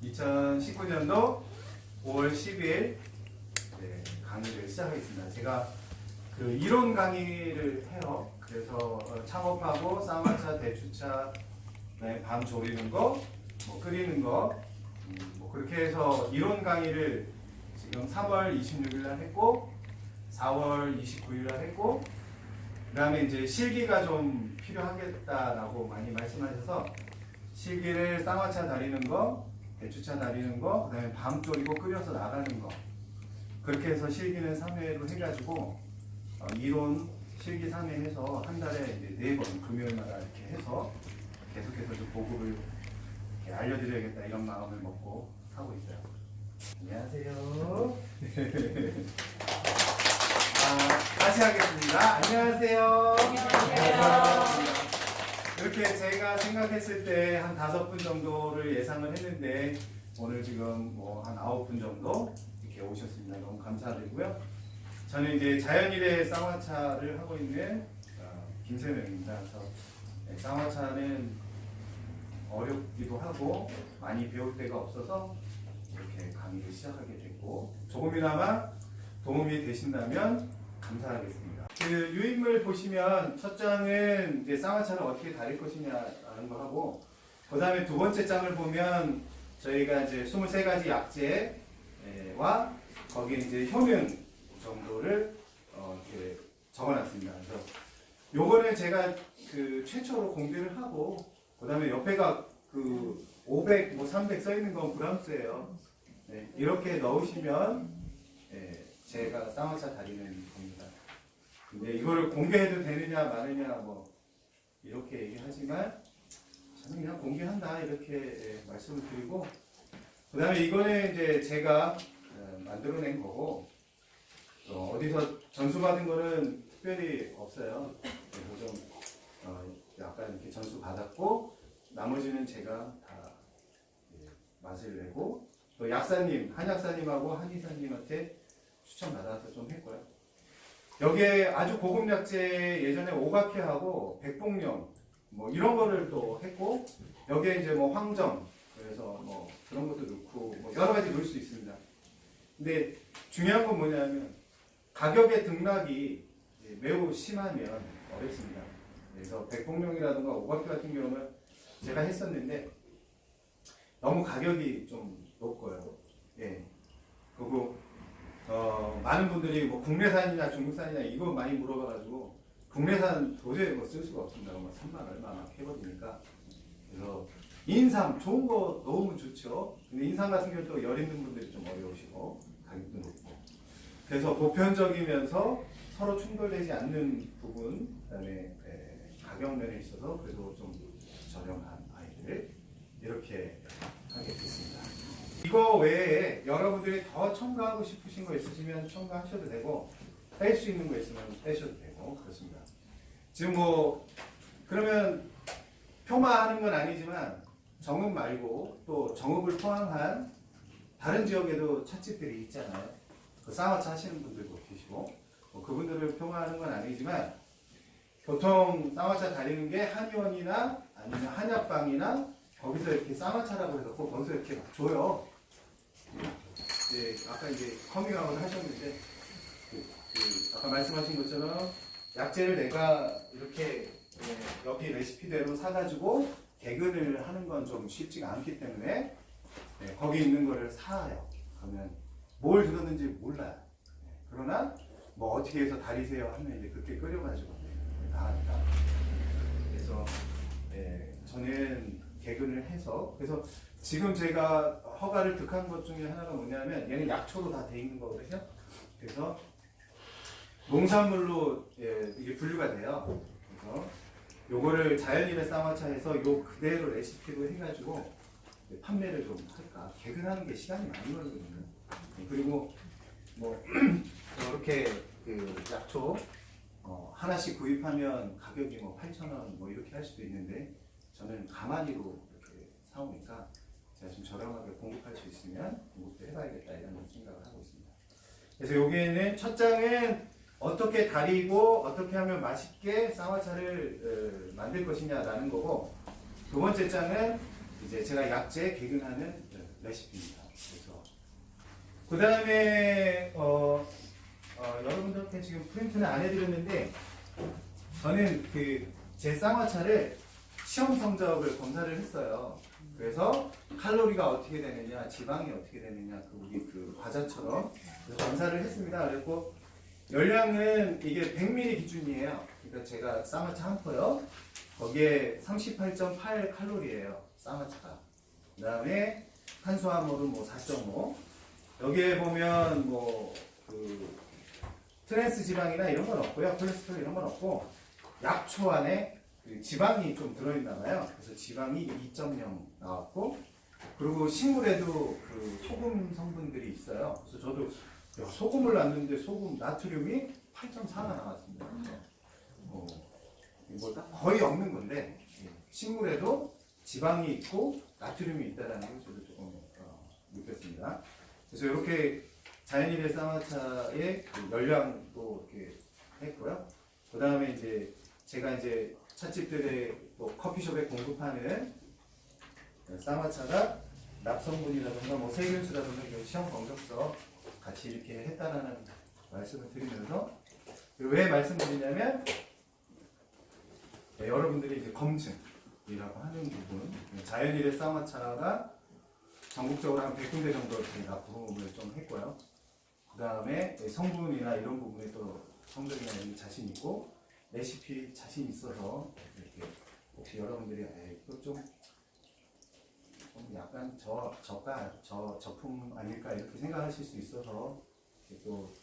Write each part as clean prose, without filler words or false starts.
2019년도 5월 10일 강의를 시작하겠습니다. 제가 그 이론 강의를 해요. 그래서 창업하고 쌍화차, 대추차, 밤 졸이는 거, 뭐 끓이는 거, 뭐 그렇게 해서 이론 강의를 지금 3월 26일 날 했고 4월 29일 날 했고 그 다음에 이제 실기가 좀 필요하겠다라고 많이 말씀하셔서 실기를 쌍화차 다리는 거, 대추차 다리는 거, 그 다음에 밤 졸이고 끓여서 나가는 거 그렇게 해서 실기는 3회로 해가지고 이론 실기 3회 해서 한 달에 이제 4번 금요일마다 이렇게 해서 계속해서 좀 보급을 알려드려야겠다 이런 마음을 먹고 하고 있어요. 안녕하세요. 다시 하겠습니다. 안녕하세요. 안녕하세요. 이렇게 제가 생각했을 때 한 5분 정도를 예상을 했는데 오늘 지금 뭐 한 9분 정도 이렇게 오셨습니다. 너무 감사드리고요. 저는 이제 자연일의 쌍화차를 하고 있는 김세명입니다. 그래서 쌍화차는 어렵기도 하고 많이 배울 데가 없어서 이렇게 강의를 시작하게 됐고 조금이나마 도움이 되신다면 감사하겠습니다. 그 유인물 보시면 첫 장은 이제 쌍화차를 어떻게 다릴 것이냐라는 거 하고 그 다음에 두 번째 장을 보면 저희가 이제 23가지 약재와 거기에 이제 효능 정도를 이렇게 적어놨습니다. 그래서 요거는 제가 그 최초로 공개를 하고 그 다음에 옆에가 그 500, 뭐 300 써 있는 건 브람스예요. 네, 이렇게 넣으시면 제가 쌍화차 다리는 겁니다. 근데 이거를 공개해도 되느냐 마느냐 뭐 이렇게 얘기하지만 저는 그냥 공개한다 이렇게 말씀을 드리고 그 다음에 이거는 이제 제가 만들어낸 거고 어디서 전수받은 거는 특별히 없어요. 그래서 좀 약간 이렇게 전수 받았고 나머지는 제가 다 맛을 내고 또 약사님, 한약사님하고 한의사님한테 추천받아서 좀 했고요. 여기에 아주 고급 약재 예전에 오가피하고 백봉령 뭐 이런 거를 또 했고 여기에 이제 뭐 황정 그래서 뭐 그런 것도 넣고 뭐 여러 가지 넣을 수 있습니다. 근데 중요한 건 뭐냐면 가격의 등락이 매우 심하면 어렵습니다. 그래서 백봉령이라든가 오가피 같은 경우는 제가 했었는데 너무 가격이 좀 높고요. 예. 그리고 많은 분들이 뭐 국내산이냐 중국산이냐 이거 많이 물어봐가지고 국내산 도저히 뭐 쓸 수가 없습니다. 뭐 3만 얼마 막 해버리니까. 그래서 인삼 좋은 거 넣으면 좋죠. 근데 인삼 같은 경우 또 열 있는 분들이 좀 어려우시고 가격도 높고. 그래서 보편적이면서 서로 충돌되지 않는 부분, 그다음에 가격면에 있어서 그래도 좀 저렴한 아이들 이렇게 하게 됐습니다. 이거 외에 여러분들이 더 첨가하고 싶으신 거 있으시면 첨가하셔도 되고 뺄 수 있는 거 있으면 빼셔도 되고 그렇습니다. 지금 뭐 그러면 표마하는 건 아니지만 정읍 말고 또 정읍을 포함한 다른 지역에도 찻집들이 있잖아요. 그 쌍화차 하시는 분들도 계시고 뭐 그분들을 표마하는 건 아니지만 보통 쌍화차 다리는 게 한의원이나 아니면 한약방이나 거기서 이렇게 쌍화차라고 해서 거기서 이렇게 막 줘요. 아까 이제 커밍아웃을 하셨는데 아까 말씀하신 것처럼 약재를 내가 이렇게 여기 레시피대로 사가지고 개근을 하는 건 좀 쉽지가 않기 때문에 거기 있는 거를 사요. 그러면 뭘 들었는지 몰라요. 그러나 뭐 어떻게 해서 다리세요 하면 이제 그렇게 끓여가지고 나간다. 그래서 저는 개근을 해서 그래서 지금 제가 허가를 득한 것 중에 하나가 뭐냐면 얘는 약초로 다 돼 있는 거거든요. 그래서 농산물로 이게 분류가 돼요. 그래서 요거를 자연인의 쌍화차에서 요 그대로 레시피로 해가지고 판매를 좀 할까. 개근하는 게 시간이 많이 걸리거든요. 그리고 뭐 이렇게 그 약초 하나씩 구입하면 가격이 뭐 8,000원 뭐 이렇게 할 수도 있는데 저는 가마니로 이렇게 사오니까 제가 좀 저렴하게 공급할 수 있으면 공급도 해봐야겠다 이런 생각을 하고 있습니다. 그래서 여기에는 첫 장은 어떻게 다리고 어떻게 하면 맛있게 쌍화차를 만들 것이냐라는 거고 두 번째 장은 이제 제가 약재 개근하는 레시피입니다. 그래서 그 다음에 여러분들께 지금 프린트는 안 해드렸는데 저는 제 쌍화차를 시험 성적을 검사를 했어요. 그래서 칼로리가 어떻게 되느냐, 지방이 어떻게 되느냐, 우리 과자처럼 검사를 했습니다. 그리고 열량은 이게 100ml 기준이에요. 그러니까 제가 쌍화차 한 포요. 거기에 38.8 칼로리예요. 쌍화차가. 그 다음에 탄수화물은 4.5. 여기에 보면 트랜스 지방이나 이런 건 없고요. 콜레스테롤 이런 건 없고 약초 안에 지방이 좀 들어있나 봐요. 그래서 지방이 2.0 나왔고 그리고 식물에도 소금 성분들이 있어요. 그래서 저도 소금을 놨는데 소금 나트륨이 8.4가 나왔습니다. 거의 없는 건데 식물에도 지방이 있고 나트륨이 있다는 걸 저도 조금 느꼈습니다. 그래서 이렇게 자연일의 쌍화차의 열량도 이렇게 했고요. 그 다음에 이제 제가 찻집들의 커피숍에 공급하는 쌍화차가 납성분이라든가 세균수라든가 이런 시험 검적서 같이 이렇게 했다라는 말씀을 드리면서 왜 말씀드리냐면 여러분들이 이제 검증이라고 하는 부분, 자연일의 쌍화차가 전국적으로 한 100군데 정도 저희가 부름을 좀 했고요. 그 다음에 성분이나 이런 부분에 또 성적이나 이런 자신 있고 레시피 자신 있어서 이렇게 혹시 여러분들이 이거 좀 약간 저품 아닐까 이렇게 생각하실 수 있어서 또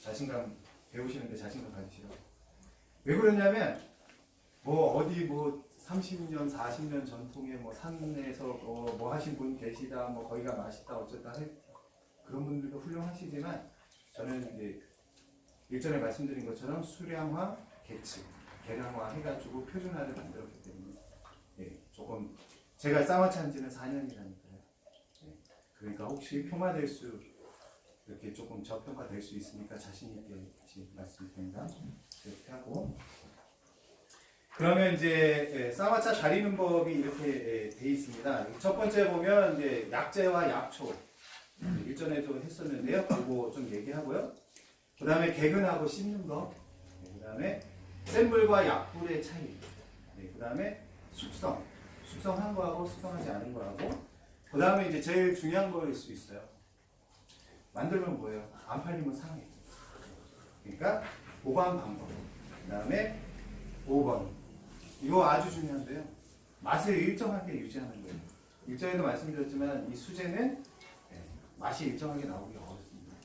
자신감 배우시는데 자신감 가지시라고. 왜 그러냐면 어디 30년 40년 전통의 산에서 하신 분 계시다 거기가 맛있다 어쩌다 그런 분들도 훌륭하시지만 저는 이제 일전에 말씀드린 것처럼 수량화 계측 계량화 해가지고 표준화를 만들었기 때문에 조금 제가 쌍화차한 지는 4년이라니까요. 그러니까 혹시 평화될 수 이렇게 조금 저평가될 수 있으니까 자신 있게 같이 말씀드립니다. 이렇게 하고 그러면 이제 쌍화차 다리는 법이 이렇게 돼 있습니다. 첫 번째 보면 이제 약재와 약초 일전에도 했었는데요. 그거 좀 얘기하고요. 그 다음에 개근하고 씹는 거. 그 다음에 센 불과 약불의 차이. 그 다음에 숙성한 거하고 숙성하지 않은 거하고. 그 다음에 이제 제일 중요한 거일 수 있어요. 만들면 뭐예요? 안 팔리면 상해. 그러니까 보관 방법. 그 다음에 5번. 이거 아주 중요한데요. 맛을 일정하게 유지하는 거예요. 일전에도 말씀드렸지만 이 수제는 맛이 일정하게 나오기 어렵습니다.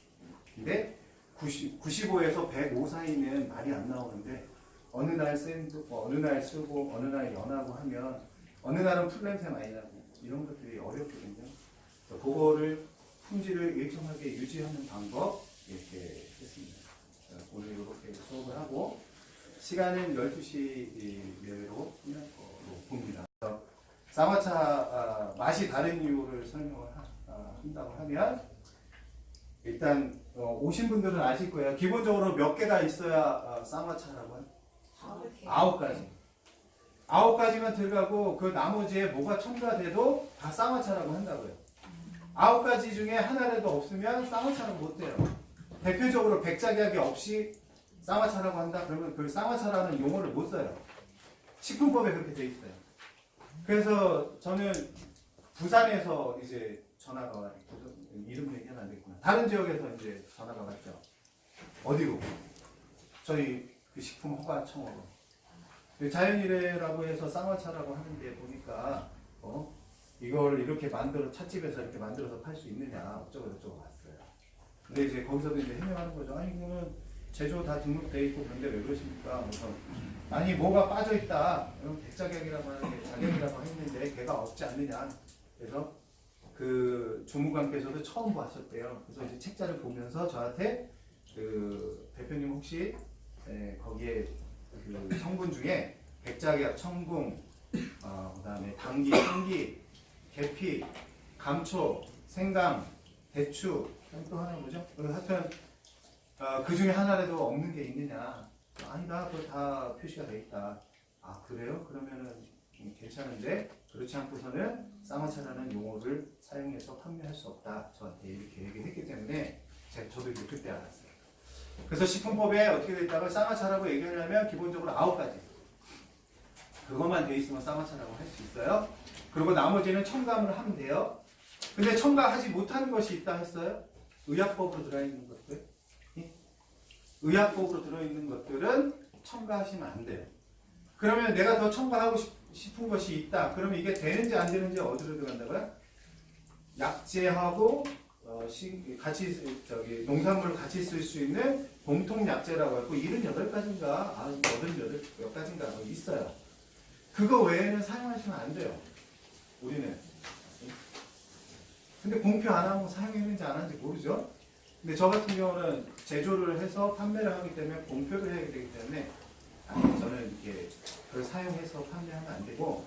근데 95에서 105 사이는 말이 안 나오는데 어느 날 어느 날 쓰고 어느 날 연하고 하면 어느 날은 풀냄새 많이 나고 이런 것들이 어렵거든요. 그래서 그거를 품질을 일정하게 유지하는 방법 이렇게 했습니다. 오늘 이렇게 수업을 하고 시간은 12시 내로 끝날 거로 봅니다. 쌍화차 맛이 다른 이유를 설명을 한다고 하면 일단 오신 분들은 아실 거예요. 기본적으로 몇 개가 있어야 쌍화차라고 하죠? 9가지. 9가지만 들어가고 그 나머지에 뭐가 첨가돼도 다 쌍화차라고 한다고요. 9가지 중에 하나라도 없으면 쌍화차는 못 돼요. 대표적으로 백작약이 없이 쌍화차라고 한다? 그러면 그 쌍화차라는 용어를 못 써요. 식품법에 그렇게 돼 있어요. 그래서 저는 부산에서 이제 전화가 왔고 이름 얘기하면 안 되겠구나. 다른 지역에서 이제 전화가 왔죠. 어디로? 저희 그 식품 허가청으로. 자연일해라고 해서 쌍화차라고 하는데 보니까 이걸 이렇게 찻집에서 이렇게 만들어서 팔 수 있느냐 어쩌고 왔어요. 근데 이제 거기서도 이제 해명하는 거죠. 아니 그거는 제조 다 등록돼 있고 그런데 왜 그러십니까? 그래서 아니 뭐가 빠져 있다. 백작약이라고 하는데 자격이라고 했는데 걔가 없지 않느냐. 그래서 그 주무관께서도 처음 보셨대요. 그래서 이제 책자를 보면서 저한테 그 대표님 혹시 거기에 그 성분 중에 백작약, 청궁, 그다음에 당기, 향기, 계피, 감초, 생강, 대추, 또 하나 뭐죠? 하여튼 그 중에 하나라도 없는 게 있느냐? 아니다, 그거 다 표시가 돼 있다. 아 그래요? 그러면은 괜찮은데 그렇지 않고서는 쌍화차라는 용어를 사용해서 판매할 수 없다. 저한테 이렇게 얘기했기 때문에 저도 이제 그때 알았어요. 그래서 식품법에 어떻게 돼 있다고 쌍화차라고 얘기하려면 기본적으로 9가지. 그것만 돼 있으면 쌍화차라고 할 수 있어요. 그리고 나머지는 첨가를 하면 돼요. 근데 첨가하지 못하는 것이 있다 했어요. 의약법으로 들어있는 것들. 의약법으로 들어있는 것들은 첨가하시면 안 돼요. 그러면 내가 더 첨가하고 싶은 것이 있다. 그러면 이게 되는지 안 되는지 어디로 들어간다고요? 약재하고 같이 농산물을 같이 쓸 수 있는 공통 약재라고 하고 78가지인가 88가지인가 있어요. 그거 외에는 사용하시면 안 돼요. 우리는. 근데 공표 안 하면 사용했는지 안 하는지 모르죠. 근데 저 같은 경우는 제조를 해서 판매를 하기 때문에 공표를 해야 되기 때문에 저는 이렇게 그걸 사용해서 판매하면 안 되고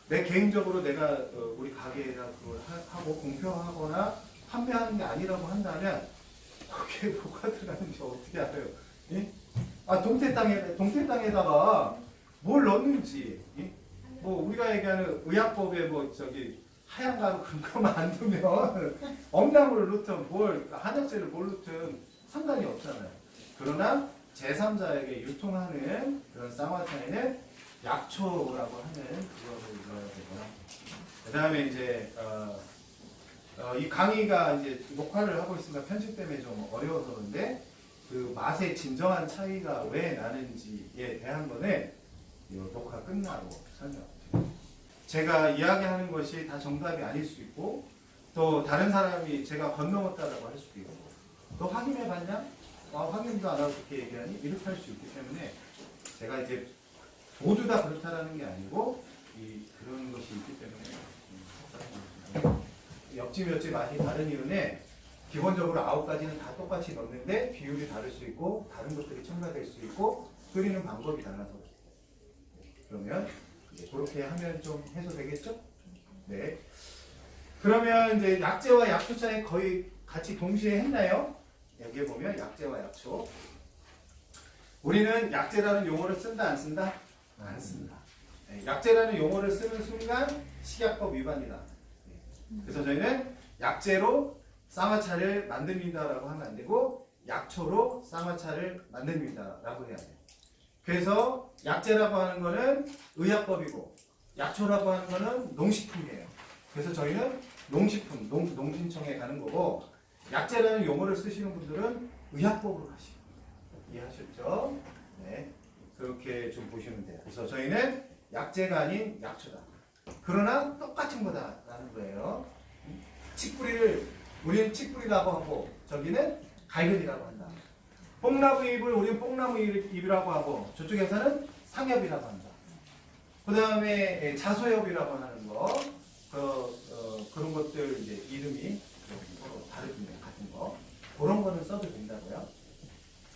내 개인적으로 내가 우리 가게에다 그걸 하고 공표하거나 판매하는 게 아니라고 한다면 거기에 뭐가 들어가는지 어떻게 알아요? 예? 동태 땅에다가 뭘 넣는지 뭐 우리가 얘기하는 의약법에 하얀 가루 그런 거만 안 두면 엄나물을 넣든 한약재를 뭘 넣든 상관이 없잖아요. 그러나 제3자에게 유통하는 그런 쌍화차에는 약초라고 하는 그거를 넣어야 되고요. 그 다음에 이제 이 강의가 이제 녹화를 하고 있으니까 편집 때문에 좀 어려워서 그런데 그 맛의 진정한 차이가 왜 나는지에 대한 거는 이 녹화 끝나고 설명드릴게요. 제가 이야기하는 것이 다 정답이 아닐 수 있고 또 다른 사람이 제가 건너갔다라고 할 수도 있고 너 확인해 봤냐? 확인도 안 하고 그렇게 얘기하니? 이렇게 할 수 있기 때문에 제가 이제 모두 다 그렇다라는 게 아니고 그런 것이 있기 때문에 옆집 맛이 다른 이유는 기본적으로 9가지는 다 똑같이 넣는데 비율이 다를 수 있고 다른 것들이 첨가될 수 있고 끓이는 방법이 달라서 그러면 그렇게 하면 좀 해소되겠죠? 네. 그러면 이제 약재와 약초 차이 거의 같이 동시에 했나요? 여기에 보면 약재와 약초. 우리는 약재라는 용어를 쓴다 안 쓴다? 안 쓴다. 네, 약재라는 용어를 쓰는 순간 식약법 위반이다. 네. 그래서 저희는 약재로 쌍화차를 만듭니다라고 하면 안 되고 약초로 쌍화차를 만듭니다라고 해야 돼요. 그래서 약재라고 하는 거는 의약법이고 약초라고 하는 거는 농식품이에요. 그래서 저희는 농식품, 농진청에 가는 거고 약재라는 용어를 쓰시는 분들은 의약법으로 가시는 거예요. 이해하셨죠? 네, 그렇게 좀 보시면 돼요. 그래서 저희는 약재가 아닌 약초다. 그러나 똑같은 거다라는 거예요. 우리는 칡뿌리라고 하고 저기는 갈근이라고 한다. 뽕나무 잎을 우리는 뽕나무 잎이라고 하고 저쪽에서는 상엽이라고 한다. 그 다음에 자소엽이라고 하는 거 그런 것들 이제 이름이 다르군요. 같은 거 그런 거는 써도 된다고요.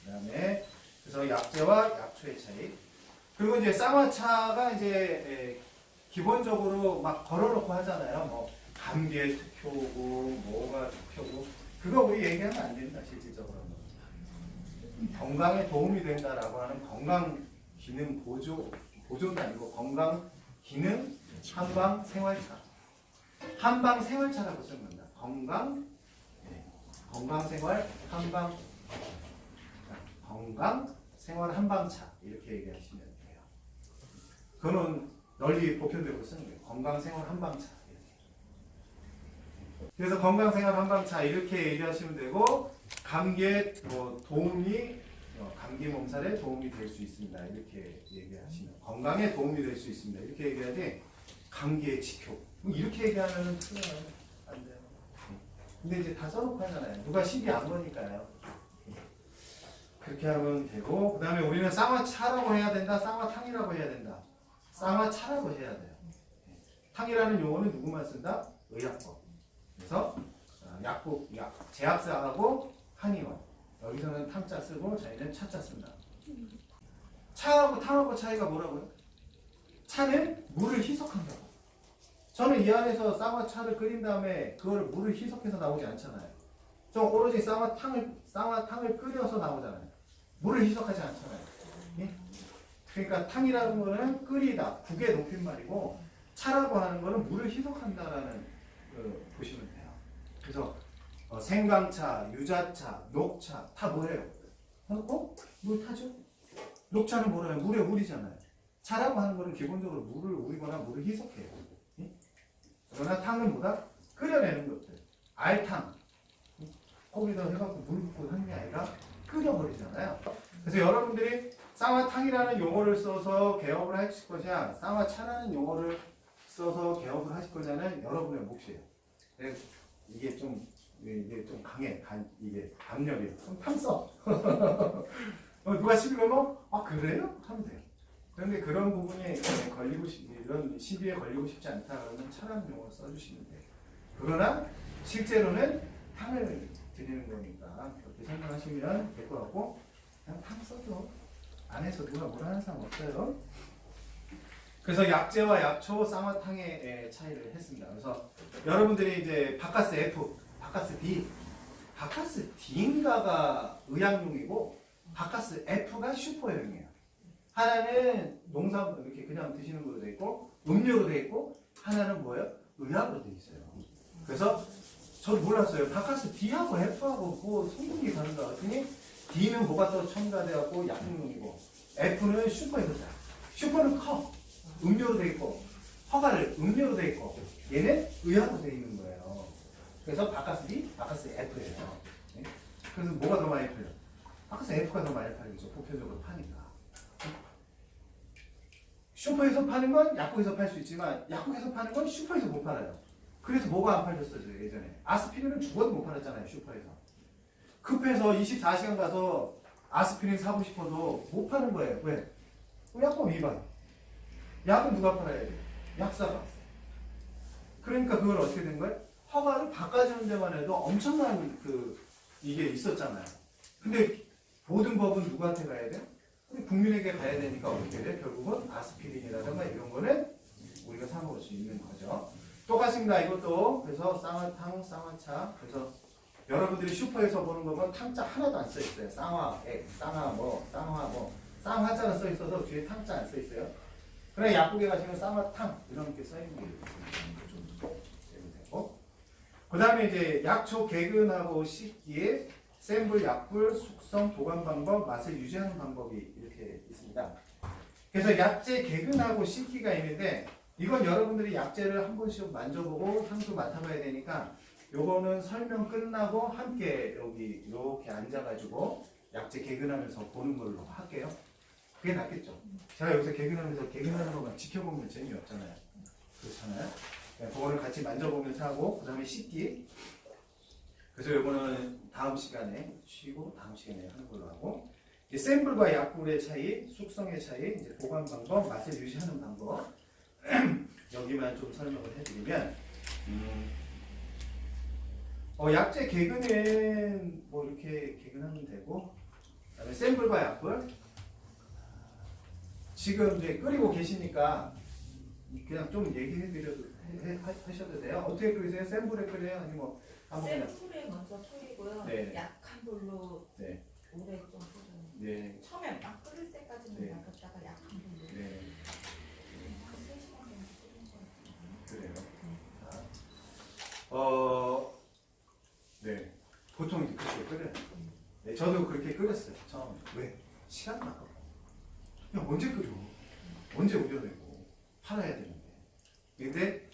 그 다음에 그래서 약재와 약초의 차이. 그리고 이제 쌍화차가 이제 기본적으로 막 걸어놓고 하잖아요. 뭐 감기에 특효고 뭐가 특효고 그거 우리 얘기하면 안 된다. 실질적으로 건강에 도움이 된다라고 하는 건강 기능 보존도 아니고 건강 기능 한방 생활차. 한방 생활차라고 쓰는 겁니다. 건강 생활 한방 건강 생활 한방차 이렇게 얘기하시면 돼요. 그거는 널리 보편적으로 쓰는 거예요. 건강 생활 한방차. 그래서 건강 생활 한방차 이렇게 얘기하시면 되고 감기에 감기 몸살에 도움이 될 수 있습니다. 이렇게 얘기하시면 건강에 도움이 될 수 있습니다. 이렇게 얘기하지 감기에 지표 이렇게 얘기하면 틀려요. 안 돼요. 근데 이제 다 써놓고 하잖아요. 누가 시비 안 거니까요. 그렇게 하면 되고 그 다음에 우리는 쌍화차라고 해야 된다. 쌍화탕이라고 해야 된다. 쌍화차라고 해야 돼요. 탕이라는 용어는 누구만 쓴다? 의약법. 그래서 제약사하고 한의원 여기서는 탕자 쓰고 저희는 차자 씁니다. 차하고 탕하고 차이가 뭐라고요? 차는 물을 희석한다고. 저는 이 안에서 쌍화차를 끓인 다음에 그거를 물을 희석해서 나오지 않잖아요. 저 오로지 쌍화탕을 끓여서 나오잖아요. 물을 희석하지 않잖아요. 예? 그러니까 탕이라는 거는 끓이다, 국의 높임말이고 차라고 하는 거는 물을 희석한다라는 보시면 돼요. 그래서 생강차, 유자차, 녹차 다 뭐예요? 물 타죠? 녹차는 뭐래요? 물에 우리잖아요. 차라고 하는 거는 기본적으로 물을 우리거나 물을 희석해요. 그러나 탕은 뭐다? 끓여내는 것들. 알탕. 거기다 해갖고 물 붓고 하는 게 아니라 끓여버리잖아요. 그래서 여러분들이 쌍화탕이라는 용어를 써서 개업을 하실 것이냐, 쌍화차라는 용어를 써서 개업을 하실 거냐는 여러분의 몫이에요. 이게 좀 강해. 이게 압력이 좀 탐써. 누가 시비 걸면 그래요? 하면 돼요. 그런데 그런 부분이 이런 시비에 걸리고 싶지 않다 그러면 차라는 용어를 써주시면 돼요. 그러나 실제로는 탕을 드리는 거니까 그렇게 생각하시면 될 것 같고, 그냥 탕 써도 안에서 누가 뭘 하는 사람 없어요. 그래서 약재와 약초, 쌍화탕의 차이를 했습니다. 그래서 여러분들이 이제 바카스 F, 바카스 D, 바카스 D인가가 의약용이고 바카스 F가 슈퍼용이에요. 하나는 농산 이렇게 그냥 드시는 걸로 돼 있고 음료로 돼 있고, 하나는 뭐예요? 의약으로 돼 있어요. 그래서 저도 몰랐어요. 바카스 D하고 F하고 뭐 성분이 다른가 했더니 D는 뭐가 더 첨가돼갖고 약용이고 F는 슈퍼에서 슈퍼는 커. 음료로 돼 있고, 허가를 음료로 돼 있고, 얘는 의약으로 돼 있는 거예요. 그래서 바카스 D, 바카스 F예요. 네? 그래서 뭐가 더 많이 팔려? 바카스 F가 더 많이 팔리죠. 보편적으로 파니까. 슈퍼에서 파는 건 약국에서 팔 수 있지만 약국에서 파는 건 슈퍼에서 못 팔아요. 그래서 뭐가 안 팔렸어요 예전에? 아스피린은 죽어도 못 팔았잖아요 슈퍼에서. 급해서 24시간 가서 아스피린 사고 싶어도 못 파는 거예요. 왜? 약법 위반. 약은 누가 팔아야 돼? 약사가. 그러니까 그걸 어떻게 된 거예요? 허가를 바꿔주는 데만 해도 엄청난 이게 있었잖아요. 근데 모든 법은 누구한테 가야 돼? 우리 국민에게 가야 되니까 어떻게 돼? 결국은 아스피린이라든가 이런 거는 우리가 사 먹을 수 있는 거죠. 똑같습니다. 이것도. 그래서 쌍화탕, 쌍화차. 그래서 여러분들이 슈퍼에서 보는 거면 탕자 하나도 안 써 있어요. 쌍화액, 쌍화자는 써 있어서 뒤에 탕자 안 써 있어요. 그래 약국에 가시면 쌍화탕 이런 게 써 있는 게 좀 되고. 그 다음에 이제 약초 개근하고 씻기에 센불, 약불, 숙성, 보관 방법, 맛을 유지하는 방법이 이렇게 있습니다. 그래서 약재 개근하고 씻기가 있는데, 이건 여러분들이 약재를 한 번씩 만져보고 향도 맡아봐야 되니까 요거는 설명 끝나고 함께 여기 이렇게 앉아가지고 약재 개근하면서 보는 걸로 할게요. 그게 낫겠죠. 제가 여기서 개근하는 것만 지켜보면 재미없잖아요. 그렇잖아요. 그거를 같이 만져보면서 하고, 그 다음에 씻기. 그래서 요거는 다음 시간에 쉬고 다음 시간에 하는 걸로 하고, 센불과 약불의 차이, 숙성의 차이, 이제 보관 방법, 맛을 유지하는 방법 여기만 좀 설명을 해드리면, 약재 개근은 뭐 이렇게 개근하면 되고, 그다음에 센불과 약불 지금 이제 끓이고 계시니까 그냥 좀 얘기해드려도 하셔도 돼요. 어떻게 끓이세요? 센 불에 끓여요? 아니면 뭐 센 불에 먼저 끓이고요. 네. 약한 불로 네. 오래 좀 끓여요. 네. 처음에 막 끓일 때까지는 네. 놔뒀다가 약한 불로. 네. 한 3시간 정도 끓인 것 같아요. 그래요. 네. 보통 이렇게 끓여요. 네, 저도 그렇게 끓였어요. 처음. 왜? 시간 아까워. 그냥 언제 끓여? 언제 우려내고 팔아야 되는데. 근데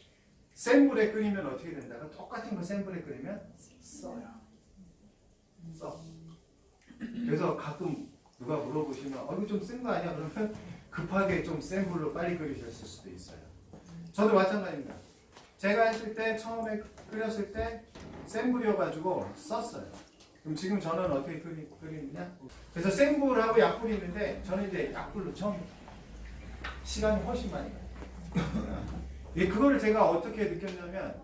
센 불에 끓이면 어떻게 된다가 똑같은 거 센 불에 끓이면 써요. 써. 그래서 가끔 누가 물어보시면 이거 좀 쓴 거 아니야? 그러면 급하게 좀 센 불로 빨리 끓이셨을 수도 있어요. 저도 마찬가지입니다. 제가 했을 때 처음에 끓였을 때 센 불이어가지고 썼어요. 그럼 지금 저는 어떻게 끓이느냐? 그래서 센 불하고 약불이 있는데 저는 이제 약불로 처음 시간이 훨씬 많이 가요. 그거를 제가 어떻게 느꼈냐면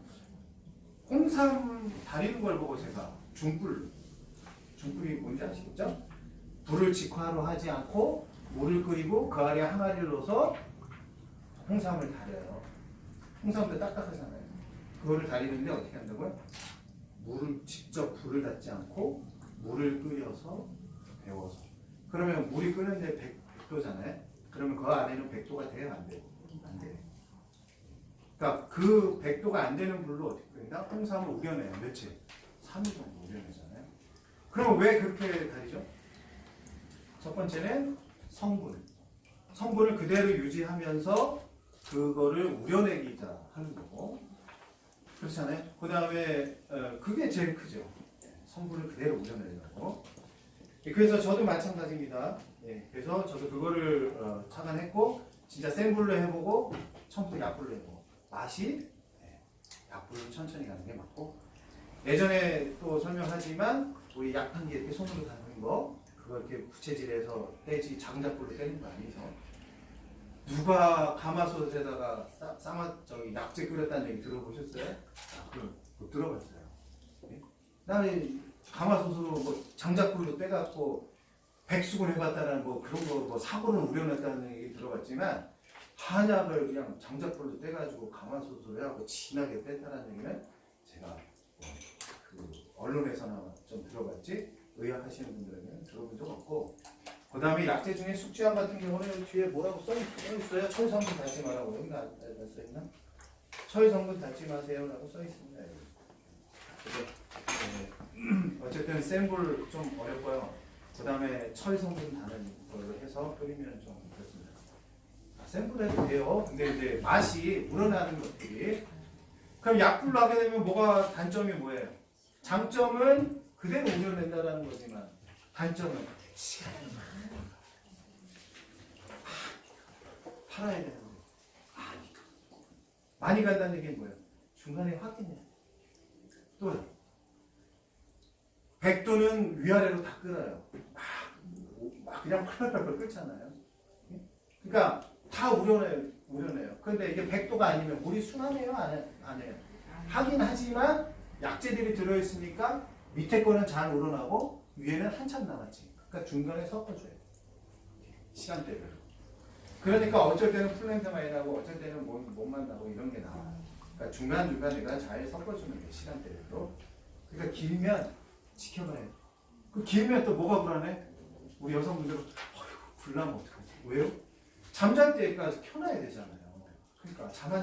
홍삼 다리는 걸 보고 제가 중불이 뭔지 아시겠죠? 불을 직화로 하지 않고 물을 끓이고 그 아래 항아리를 넣어서 홍삼을 다려요. 홍삼도 딱딱하잖아요. 그거를 다리는데 어떻게 한다고요? 물을 직접 불을 닿지 않고 물을 끓여서 데워서. 그러면 물이 끓는데 100도잖아요. 그러면 그 안에는 100도가 돼요? 안 돼요? 안 돼요. 그러니까 그 100도가 안 되는 불로 어떻게 된다? 홍삼을 우려내요. 며칠? 3일 정도 우려내잖아요. 그러면 왜 그렇게 다르죠? 첫 번째는 성분을 그대로 유지하면서 그거를 우려내기자 하는 거고, 그렇잖아요. 그 다음에 그게 제일 크죠. 성분을 그대로 우려내려고. 그래서 저도 마찬가지입니다. 그래서 저도 그거를 착안했고, 진짜 센 불로 해보고, 처음부터 약불로 해보고, 맛이 약불로 천천히 가는 게 맞고, 예전에 또 설명하지만 우리 약탕기 이렇게 손으로 담는 거, 그거 이렇게 부채질해서 떼지 장작불로 떼는 거 아니죠? 누가 가마솥에다가 약재 끓였다는 얘기 들어보셨어요? 못 들어봤어요. 나는 가마솥으로 뭐 장작불로 떼갖고 백숙을 해봤다는 뭐 그런 거 뭐 사고를 우려냈다는 얘기 들어봤지만, 한약을 그냥 장작불로 떼가지고 가마솥으로 해갖고 진하게 뺐다는 얘기는 제가 그 언론에서나 좀 들어봤지, 의학하시는 분들은 들어본 적 없고, 그 다음에 약재 중에 숙지암 같은 경우는 뒤에 뭐라고 써있어요? 철 성분 닿지 말라고. 여기 써있나? 철 성분 닿지 마세요 라고 써있습니다. 어쨌든 센 불 좀 어렵고요. 그 다음에 철 성분 닿는 걸로 해서 끓이면 좀 그렇습니다. 센 불 해도 돼요. 근데 이제 맛이 우러나는 것들이. 그럼 약불로 하게 되면 뭐가 단점이 뭐예요? 장점은 그대로 우려낸다는 거지만, 단점은 시간이 팔아야 되는데 많이 간다는 얘기는 뭐예요? 중간에 확인해. 또요. 100도는 위아래로 다 끓어요. 막 그냥 펄펄펄 끓잖아요. 그러니까 다 우려내요. 그런데 이게 100도가 아니면 물이 순하네요? 안 해요? 하긴 하지만 약재들이 들어있으니까 밑에 거는 잘 우러나고 위에는 한참 남았지. 그러니까 중간에 섞어줘요. 시간대를. 그러니까 어쩔 때는 풀냄새 많이 나고 어쩔 때는 몸만 나고 이런 게 나와. 그러니까 중간중간 내가 잘 섞어주면 돼. 시간대로. 그러니까 길면 지켜봐야 돼. 그 길면 또 뭐가 불안해? 우리 여성분들은 불나면 어떡하지? 왜요? 잠잘 때까지 켜놔야 되잖아요. 그러니까 잠안